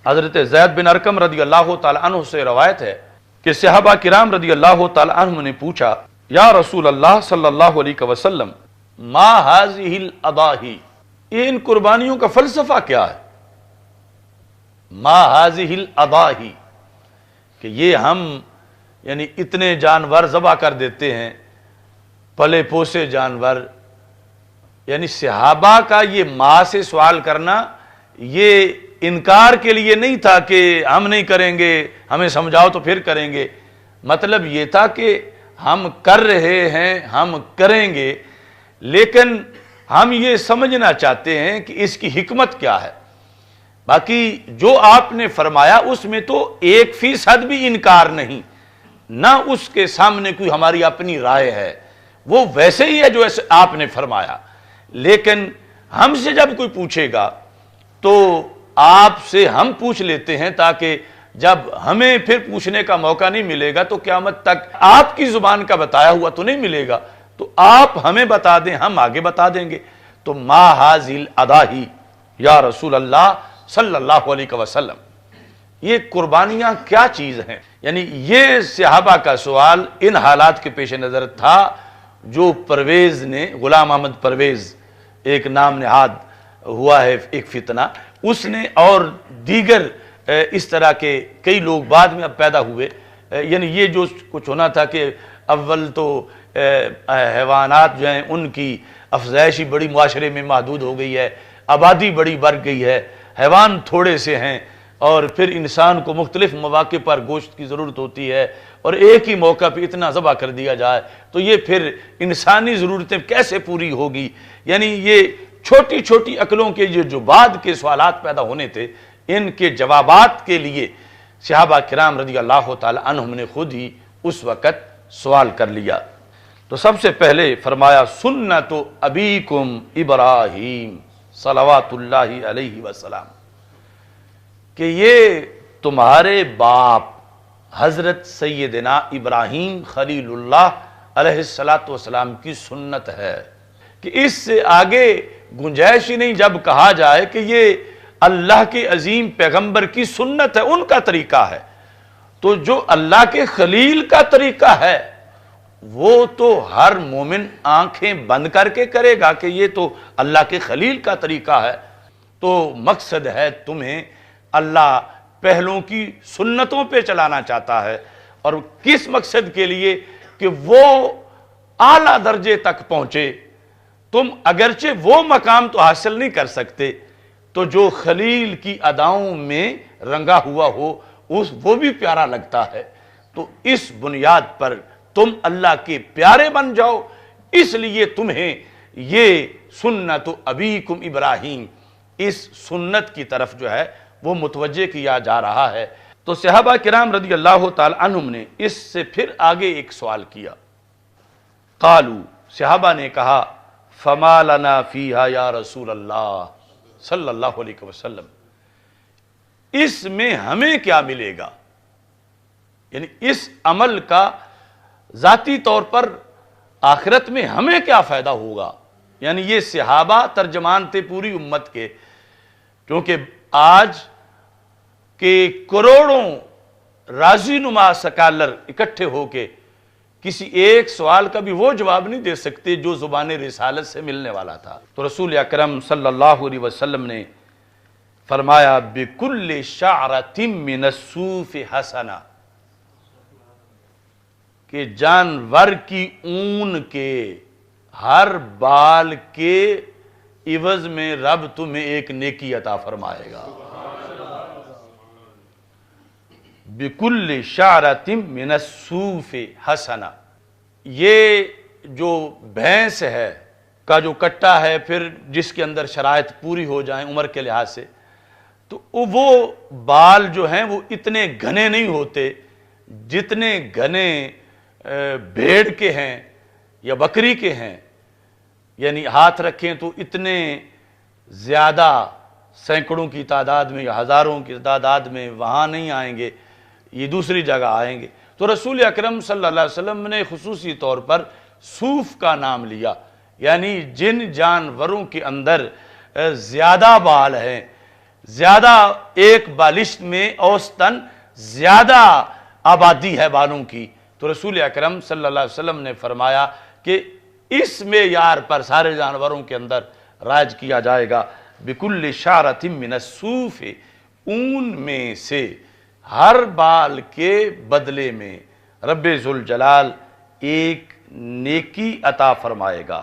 حضرت زید بن ارقم رضی اللہ تعالیٰ عنہ سے روایت ہے کہ صحابہ کرام رضی اللہ تعالیٰ عنہ نے پوچھا یا رسول اللہ صلی اللہ علیہ وسلم ما هذه الاضاحی، ان قربانیوں کا فلسفہ کیا ہے؟ ما هذه الاضاحی کہ یہ ہم یعنی اتنے جانور ذبح کر دیتے ہیں، پلے پوسے جانور، یعنی صحابہ کا یہ ماں سے سوال کرنا یہ انکار کے لیے نہیں تھا کہ ہم نہیں کریں گے، ہمیں سمجھاؤ تو پھر کریں گے، مطلب یہ تھا کہ ہم کر رہے ہیں، ہم کریں گے، لیکن ہم یہ سمجھنا چاہتے ہیں کہ اس کی حکمت کیا ہے۔ باقی جو آپ نے فرمایا اس میں تو 1% بھی انکار نہیں، نہ اس کے سامنے کوئی ہماری اپنی رائے ہے، وہ ویسے ہی ہے جو ایسے آپ نے فرمایا، لیکن ہم سے جب کوئی پوچھے گا تو آپ سے ہم پوچھ لیتے ہیں تاکہ جب ہمیں پھر پوچھنے کا موقع نہیں ملے گا تو قیامت تک آپ کی زبان کا بتایا ہوا تو نہیں ملے گا، تو آپ ہمیں بتا دیں، ہم آگے بتا دیں گے۔ تو ما هذه الاضاحی یا رسول اللہ صلی اللہ علیہ وسلم، یہ قربانیاں کیا چیز ہیں؟ یعنی یہ صحابہ کا سوال ان حالات کے پیش نظر تھا جو پرویز نے، غلام احمد پرویز ایک نام نہاد ہوا ہے ایک فتنہ، اس نے اور دیگر اس طرح کے کئی لوگ بعد میں اب پیدا ہوئے، یعنی یہ جو کچھ ہونا تھا کہ اول تو حیوانات جو ہیں ان کی افزائشی بڑی معاشرے میں محدود ہو گئی ہے، آبادی بڑی بڑھ گئی ہے، حیوان تھوڑے سے ہیں، اور پھر انسان کو مختلف مواقع پر گوشت کی ضرورت ہوتی ہے، اور ایک ہی موقع پہ اتنا ذبح کر دیا جائے تو یہ پھر انسانی ضرورتیں کیسے پوری ہوگی؟ یعنی یہ چھوٹی چھوٹی عقلوں کے جو بعد کے سوالات پیدا ہونے تھے، ان کے جوابات کے لیے صحابہ کرام رضی اللہ تعالی عنہم نے خود ہی اس وقت سوال کر لیا۔ تو سب سے پہلے فرمایا سنت ابیکم ابراہیم صلوات اللہ علیہ وسلم، کہ یہ تمہارے باپ حضرت سیدنا ابراہیم خلیل اللہ علیہ السلام کی سنت ہے، کہ اس سے آگے گنجائش ہی نہیں جب کہا جائے کہ یہ اللہ کے عظیم پیغمبر کی سنت ہے، ان کا طریقہ ہے، تو جو اللہ کے خلیل کا طریقہ ہے وہ تو ہر مومن آنکھیں بند کر کے کرے گا کہ یہ تو اللہ کے خلیل کا طریقہ ہے۔ تو مقصد ہے تمہیں اللہ پہلوں کی سنتوں پہ چلانا چاہتا ہے، اور کس مقصد کے لیے؟ کہ وہ اعلیٰ درجے تک پہنچے۔ تم اگرچہ وہ مقام تو حاصل نہیں کر سکتے، تو جو خلیل کی اداؤں میں رنگا ہوا ہو وہ بھی پیارا لگتا ہے، تو اس بنیاد پر تم اللہ کے پیارے بن جاؤ، اس لیے تمہیں یہ سنت ابیکم ابراہیم، اس سنت کی طرف جو ہے وہ متوجہ کیا جا رہا ہے۔ تو صحابہ کرام رضی اللہ تعالی عنہم نے اس سے پھر آگے ایک سوال کیا، قالو، صحابہ نے کہا فما لنا فیہا یا رسول اللہ صلی اللہ علیہ وسلم، اس میں ہمیں کیا ملے گا؟ یعنی اس عمل کا ذاتی طور پر آخرت میں ہمیں کیا فائدہ ہوگا؟ یعنی یہ صحابہ ترجمان تھے پوری امت کے، کیونکہ آج کے کروڑوں راضی نما سکالر اکٹھے ہو کے کسی ایک سوال کا بھی وہ جواب نہیں دے سکتے جو زبان رسالت سے ملنے والا تھا۔ تو رسول اکرم صلی اللہ علیہ وسلم نے فرمایا بِكُلِّ شَعْرَةٍ مِّنَ الصُّوفِ حَسَنَةٍ، کہ جانور کی اون کے ہر بال کے عوض میں رب تمہیں ایک نیکی عطا فرمائے گا۔ بِكُلِّ شَعْرَةٍ مِّنَ الصُّوفِ حَسَنَةٍ، یہ جو بھینس ہے کا جو کٹا ہے، پھر جس کے اندر شرائط پوری ہو جائیں عمر کے لحاظ سے، تو وہ بال جو ہیں وہ اتنے گھنے نہیں ہوتے جتنے گھنے بھیڑ کے ہیں یا بکری کے ہیں، یعنی ہاتھ رکھیں تو اتنے زیادہ سینکڑوں کی تعداد میں یا ہزاروں کی تعداد میں وہاں نہیں آئیں گے، یہ دوسری جگہ آئیں گے۔ تو رسول اکرم صلی اللہ علیہ وسلم نے خصوصی طور پر صوف کا نام لیا، یعنی جن جانوروں کے اندر زیادہ بال ہیں، زیادہ ایک بالشت میں اوسطاً زیادہ آبادی ہے بالوں کی، تو رسول اکرم صلی اللہ علیہ وسلم نے فرمایا کہ اس معیار پر سارے جانوروں کے اندر رائج کیا جائے گا۔ بکل شعرۃ من الصوف، اون میں سے ہر بال کے بدلے میں رب ذوالجلال ایک نیکی عطا فرمائے گا۔